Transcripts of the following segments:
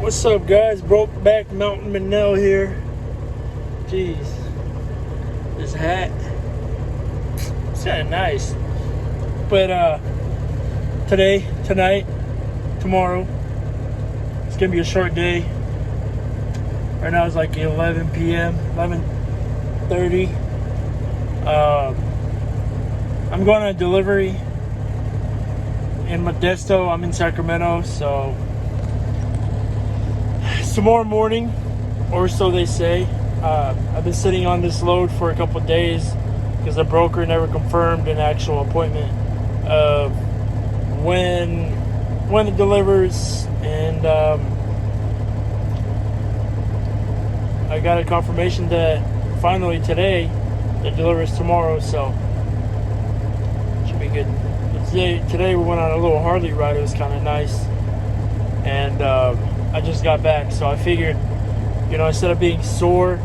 What's up, guys? Brokeback Mountain Manel here. Jeez, this hat, it's kind of nice. But today, tonight, tomorrow, it's gonna be a short day. Right now it's like 11 p.m., 11:30. I'm going on a delivery in Modesto. I'm in Sacramento, so tomorrow morning, or so they say. I've been sitting on this load for a couple of days because the broker never confirmed an actual appointment of when it delivers, and I got a confirmation that finally today it delivers tomorrow, so should be good. Today we went on a little Harley ride. It was kind of nice, and I just got back, so I figured, instead of being sore,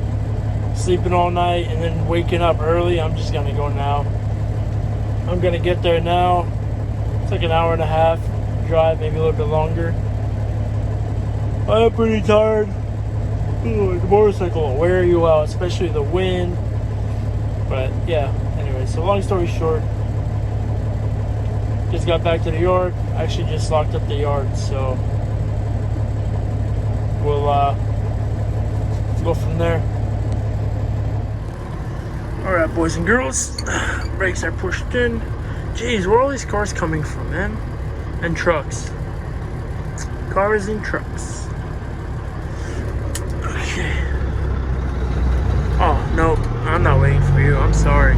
sleeping all night, and then waking up early, I'm just gonna go now. I'm gonna get there now. It's like an hour and a half drive, maybe a little bit longer. I'm pretty tired. Ooh, the motorcycle will wear you out, especially the wind. But yeah, anyway, so long story short, just got back to the yard. I actually just locked up the yard, so we'll go from there. Alright, boys and girls, brakes are pushed in. Jeez, where are all these cars coming from, man? And trucks. Cars and trucks. Okay. Oh, no, I'm not waiting for you. I'm sorry.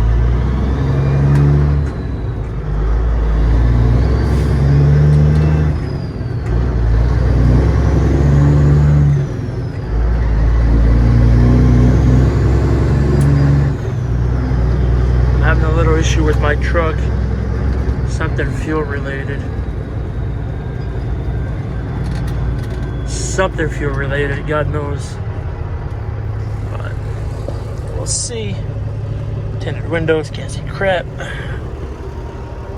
Issue with my truck, something fuel related, God knows, but we'll see. Tinted windows, can't see crap.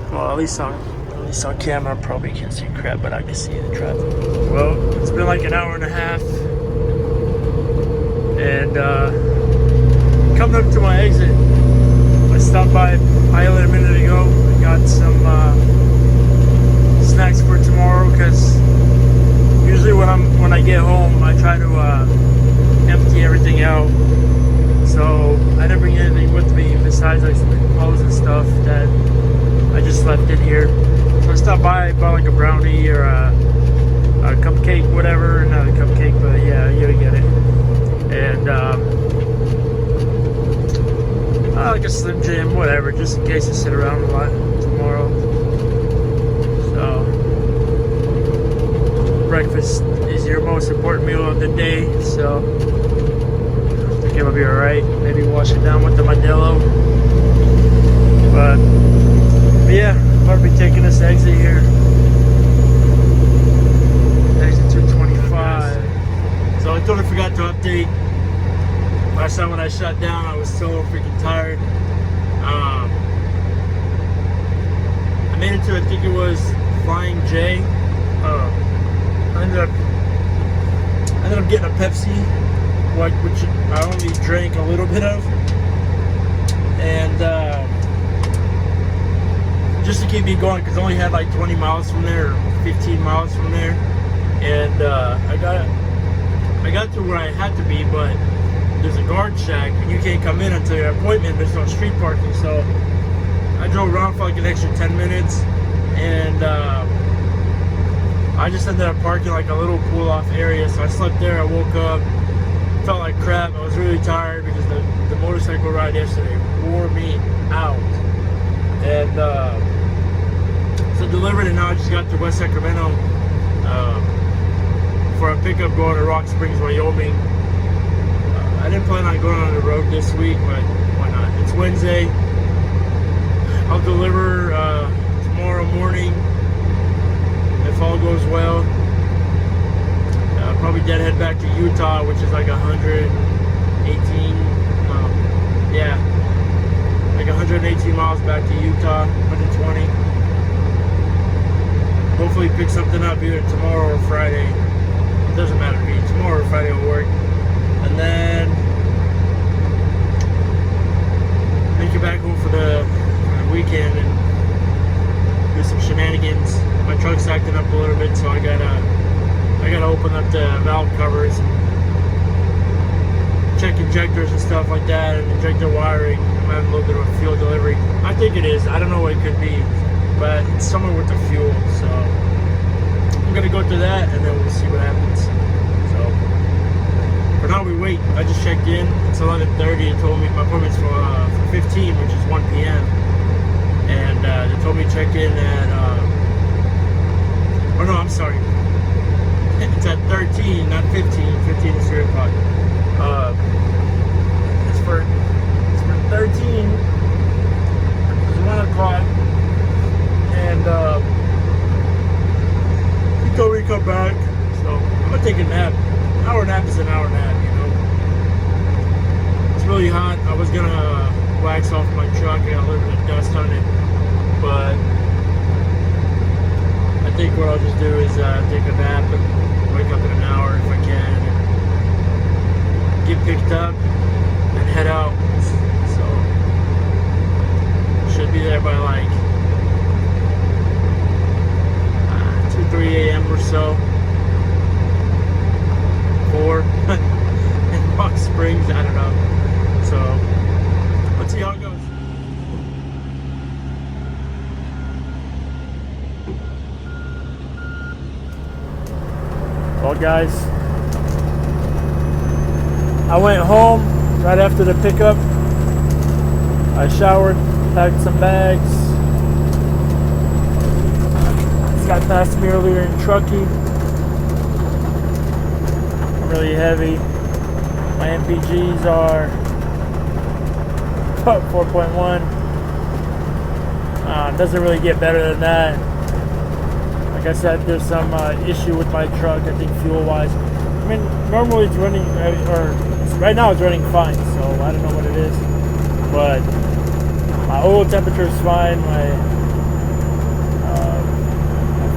Well, at least on camera, probably can't see crap, but I can see the traffic. Well, it's been like an hour and a half, and coming up to my exit, I stopped by Pilot a minute ago. I got some snacks for tomorrow, because usually when I get home, I try to empty everything out. So I didn't bring anything with me besides like some clothes and stuff that I just left in here. So I stopped by, bought like a brownie or a cupcake, whatever. Not a cupcake, but yeah, you get it. And like a Slim Jim, whatever, just in case I sit around a lot tomorrow. So, breakfast is your most important meal of the day, so I think it'll be alright. Maybe wash it down with the Modelo. But yeah, I'll be taking this exit here. Exit 225. So I totally forgot to update. Last time when I shut down, I was so freaking tired. I made it to, I think it was Flying J. I ended up getting a Pepsi, which I only drank a little bit of, and just to keep me going, because I only had like 20 miles from there, or 15 miles from there, and I got to where I had to be, but there's a guard shack and you can't come in until your appointment. There's no street parking, so I drove around for like an extra 10 minutes, and I just ended up parking like a little cool off area. So I slept there. I woke up, felt like crap. I was really tired because the motorcycle ride yesterday wore me out, and so delivered, and now I just got to West Sacramento for a pickup going to Rock Springs, Wyoming. I didn't plan on going on the road this week, but why not? It's Wednesday. I'll deliver tomorrow morning if all goes well. Probably deadhead back to Utah, which is like 118. Like 118 miles back to Utah, 120. Hopefully pick something up either tomorrow or Friday. It doesn't matter. at work, and then make it back home for the weekend and do some shenanigans. My truck's acting up a little bit, so I gotta open up the valve covers, check injectors and stuff like that, and injector wiring. I'm having a little bit of a fuel delivery. I think it is. I don't know what it could be, but it's somewhere with the fuel. So I'm gonna go through that, and then we'll see what happens. So for now, we wait. I just checked in. It's 11:30. They told me my appointment's for 15, which is 1 p.m. And they told me to check in at. Oh no, I'm sorry. It's at 13, not 15. 15 is 3 o'clock. It's for 13. It's 1 o'clock, and he told me to come back. So I'm gonna take a nap. An hour nap is an hour nap, you know. It's really hot. I was gonna wax off my truck. I got a little bit of dust on it, but I think what I'll just do is take a nap and wake up in an hour if I can, and get picked up and head out. So should be there by like 2-3 a.m. or so. 4 in Rock Springs, I don't know. So let's see how it goes. Well, guys, I went home right after the pickup. I showered, packed some bags. This guy passed me earlier in Truckee. I'm really heavy. My MPGs are 4.1. Doesn't really get better than that. Like I said, there's some issue with my truck, I think fuel-wise. I mean, normally it's running, right now it's running fine, so I don't know what it is. But my oil temperature is fine. My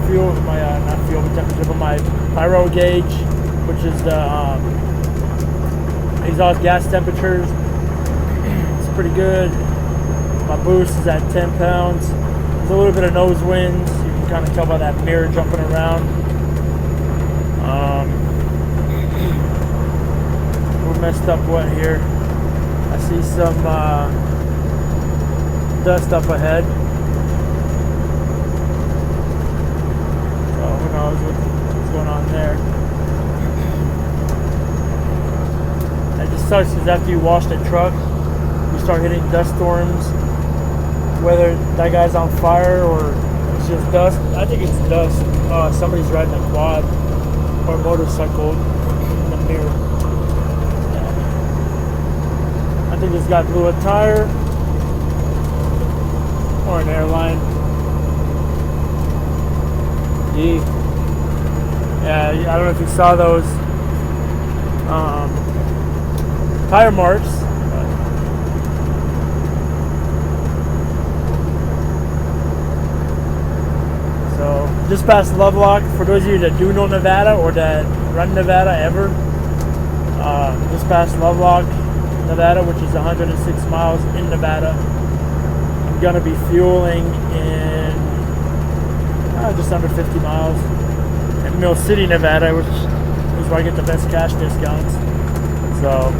fuel, not fuel temperature, but my pyro gauge, which is the exhaust gas temperatures, it's pretty good. My boost is at 10 pounds. There's a little bit of nose winds. You can kind of tell by that mirror jumping around. We're messed up wet here. I see some dust up ahead. So who knows what's going on there. It just sucks because after you wash the truck, you start hitting dust storms. Whether that guy's on fire or it's just dust. I think it's dust. Somebody's riding a quad or a motorcycle in the mirror. I think this guy blew a tire or an airline. Yeah, I don't know if you saw those tire marks. So just past Lovelock, for those of you that do know Nevada or that run Nevada ever, just past Lovelock, Nevada, which is 106 miles in Nevada. I'm gonna be fueling in just under 50 miles in Mill City, Nevada, which is where I get the best cash discounts. So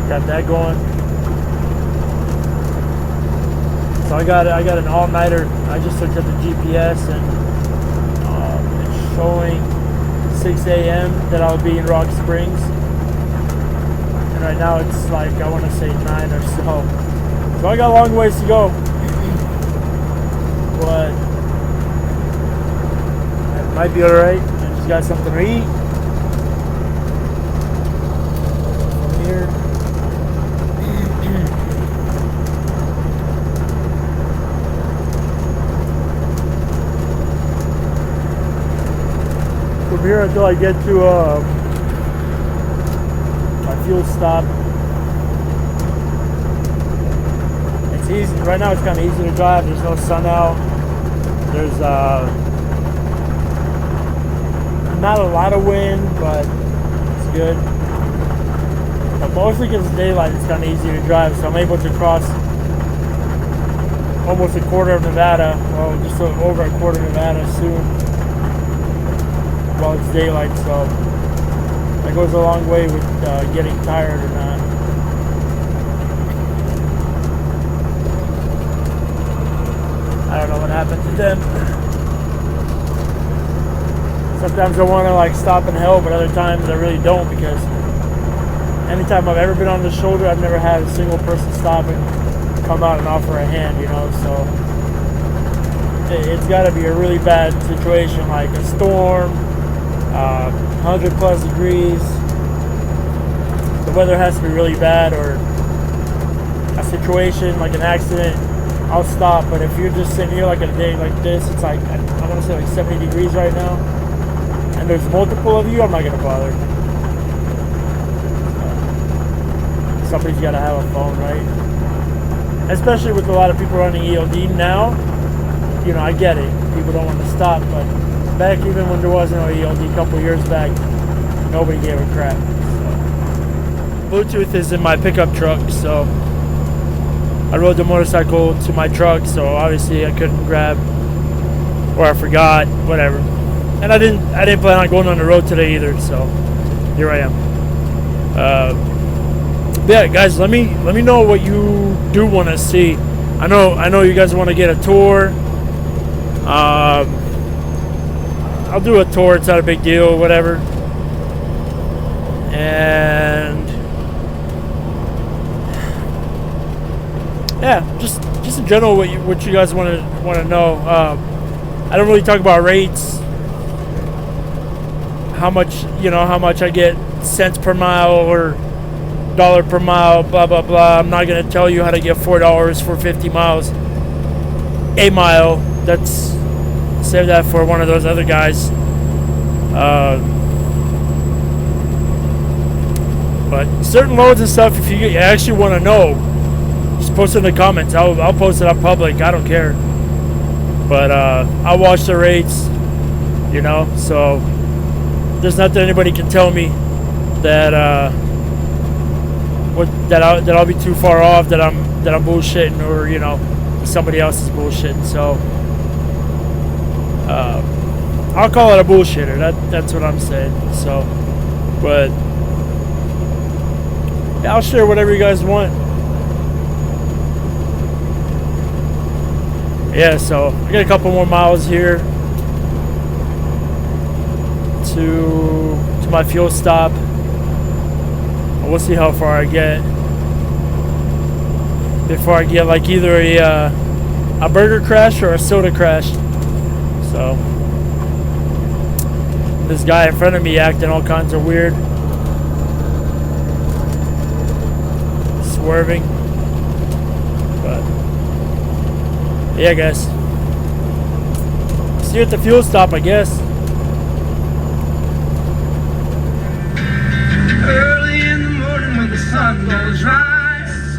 got that going. So I got an all-nighter. I just looked at the GPS and it's showing 6 a.m. that I'll be in Rock Springs. And right now it's like, I want to say 9 or so. So I got a long ways to go. But it might be alright. I just got something to eat. From here. From here until I get to my fuel stop. It's easy. Right now it's kind of easy to drive. There's no sun out. There's not a lot of wind, but it's good. But mostly because it's daylight, it's kind of easy to drive, so I'm able to cross almost a quarter of Nevada, well, just over a quarter of Nevada soon, while it's daylight, so that goes a long way with getting tired or not. I don't know what happened to them. Sometimes I want to like stop and help, but other times I really don't, because anytime I've ever been on the shoulder, I've never had a single person stop and come out and offer a hand, you know, so it's got to be a really bad situation, like a storm, 100 plus degrees, the weather has to be really bad, or a situation like an accident, I'll stop. But if you're just sitting here like a day like this, it's like, I want to say like 70 degrees right now, and there's multiple of you, I'm not going to bother. Somebody's got to have a phone, right? Especially with a lot of people running ELD now, you know, I get it. People don't want to stop, but back even when there was no ELD a couple years back, nobody gave a crap. So. Bluetooth is in my pickup truck, so I rode the motorcycle to my truck, so obviously I couldn't grab, or I forgot, whatever. And I didn't plan on going on the road today either, so here I am. Yeah, guys, let me know what you do want to see. I know you guys want to get a tour. I'll do a tour. It's not a big deal, whatever. And yeah, just in general, what you guys want to know. I don't really talk about rates. How much I get cents per mile or dollar per mile, blah blah blah. I'm not gonna tell you how to get $4 for 50 miles a mile. That's, save that for one of those other guys. But certain loads and stuff, if you actually want to know, just post it in the comments. I'll post it on public. I don't care. But I'll watch the rates, you know. So there's nothing anybody can tell me that I'll be too far off, that I'm bullshitting, or you know, somebody else is bullshitting. So I'll call it a bullshitter. That's what I'm saying. So, but yeah, I'll share whatever you guys want. Yeah, so I got a couple more miles here to my fuel stop. We'll see how far I get before I get like either a burger crash or a soda crash. So this guy in front of me acting all kinds of weird, swerving. But yeah, guys, see you at the fuel stop, I guess. The sun goes rise,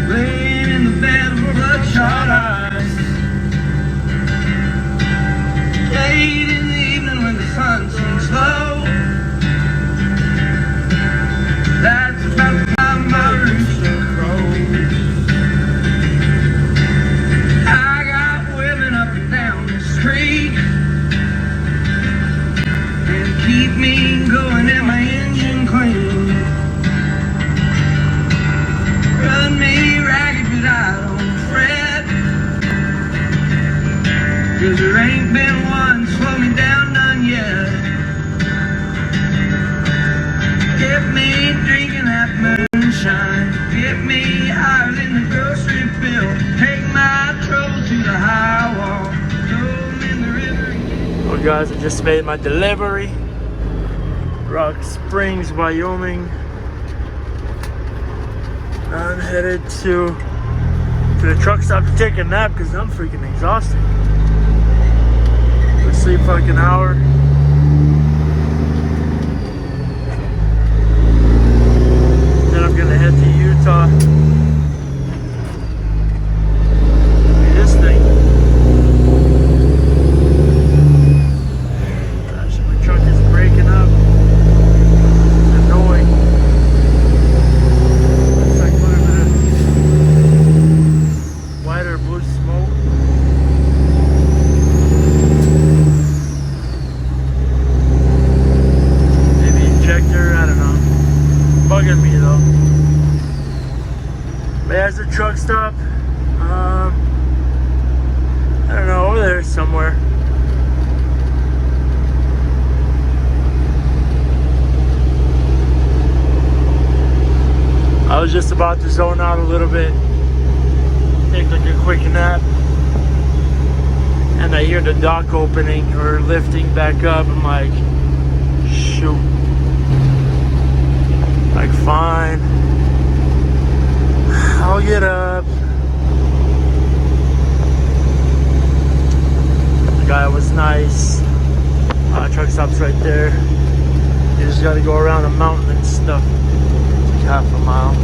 laying in the bed of bloodshot eyes. Late in the evening when the sun sinks low, that's about the time my rooster crows. I got women up and down the street and keep me going in my engine clean. Run me ragged, but I don't fret, 'cause there ain't been one slow me down none yet. Get me drinking that moonshine, get me higher than the grocery bill, take my troubles to the high wall, throw them in the river. Well, guys, I just made my delivery. Rock Springs, Wyoming. I'm headed to the truck stop to take a nap because I'm freaking exhausted. Let's sleep for like an hour. Then I'm gonna head to Utah. This thing. somewhere. I was just about to zone out a little bit, take like a quick nap, and I hear the dock opening or lifting back up. I'm like, shoot. Like, fine, I'll get up. The guy was nice. Truck stop's right there. You just gotta go around a mountain and stuff. It's like half a mile.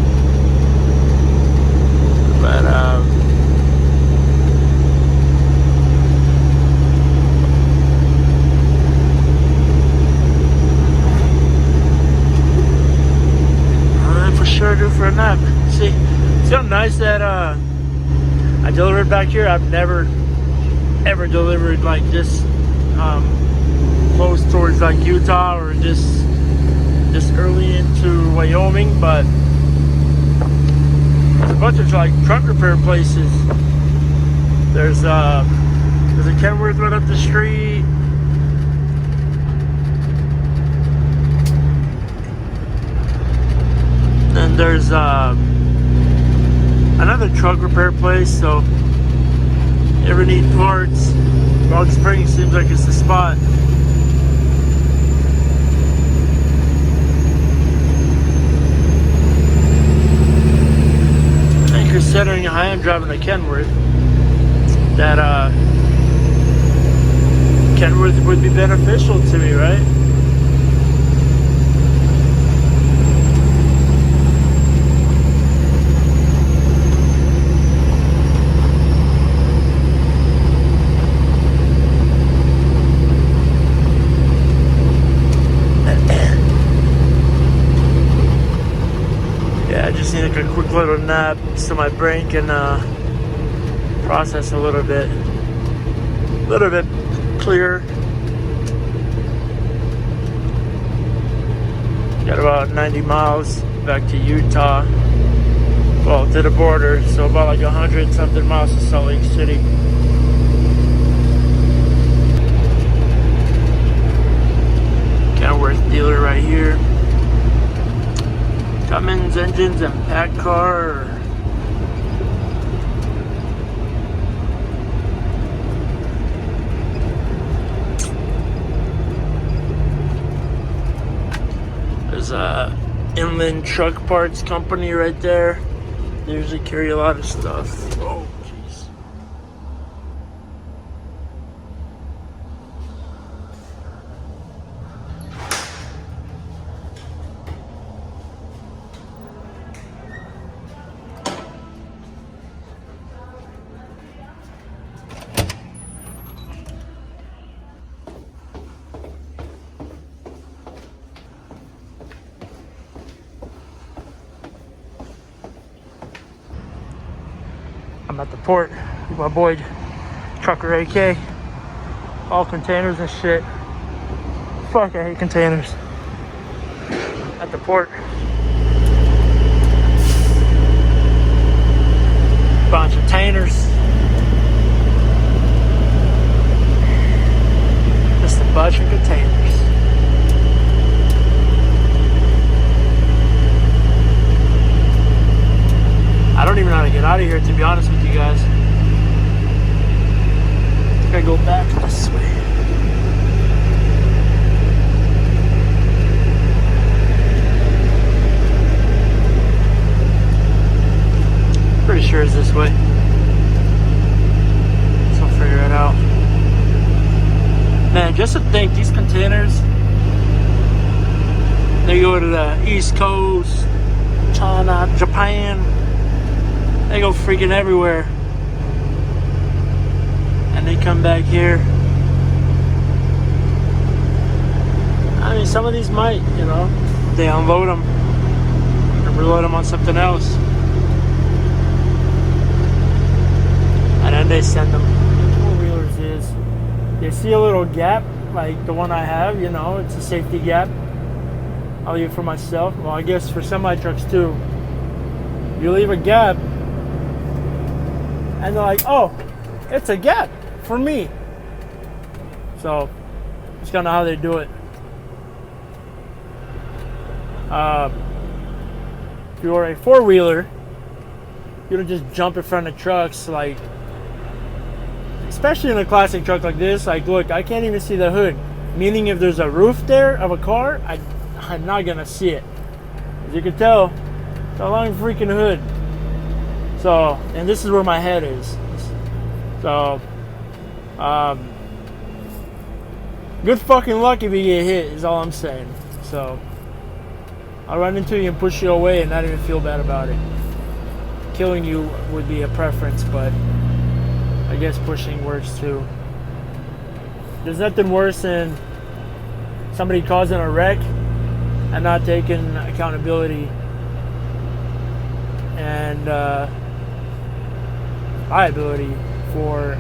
But for sure due for a nap. See how nice that I delivered back here. I've never ever delivered like this close towards like Utah or this early into Wyoming, but there's a bunch of like truck repair places. There's a Kenworth right up the street. And there's another truck repair place, so if you ever need parts, Rock Springs seems like it's the spot. And considering I am driving a Kenworth, that Kenworth would be beneficial to me, right? I just need like a quick little nap so my brain can process a little bit clearer. Got about 90 miles back to Utah, well, to the border, so about like 100 something miles to Salt Lake City. Kenworth dealer right here. Cummins engines and PACCAR. There's a Inland Truck Parts company right there. They usually carry a lot of stuff. Oh, jeez. I'm at the port with my boy Trucker AK. All containers and shit. Fuck, I hate containers. At the port. Bunch of containers. Just a bunch of containers. I don't even know how to get out of here, to be honest with you guys. I think I go back this way. Pretty sure it's this way. So I'll figure it out. Man, just to think, these containers, they go to the East Coast, China, Japan. They go freaking everywhere. And they come back here. I mean, some of these might, you know, they unload them and reload them on something else. And then they send them. Four-wheelers is, they see a little gap, like the one I have, you know, it's a safety gap. I'll leave it for myself. Well, I guess for semi-trucks too. You leave a gap, and they're like, oh, it's a gap for me. So it's kind of how they do it. If you're a four-wheeler, you don't just jump in front of trucks, like, especially in a classic truck like this. Like, look, I can't even see the hood. Meaning, if there's a roof there of a car, I'm not gonna see it. As you can tell, it's a long freaking hood. So, and this is where my head is. So, good fucking luck if you get hit, is all I'm saying. So, I'll run into you and push you away and not even feel bad about it. Killing you would be a preference, but I guess pushing works too. There's nothing worse than somebody causing a wreck and not taking accountability and liability for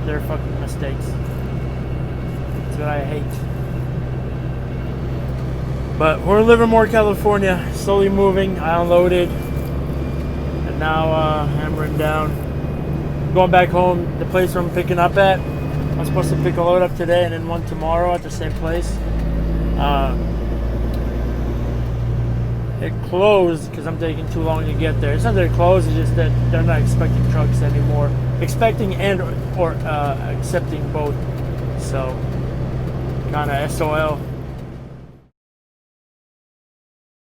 their fucking mistakes. That's what I hate. But we're in Livermore, California, slowly moving. I unloaded and now hammering down. Going back home, the place where I'm picking up at. I'm supposed to pick a load up today and then one tomorrow at the same place. It closed because I'm taking too long to get there. It's not that it closed, it's just that they're not expecting trucks anymore. Expecting and or accepting both. So, kind of SOL.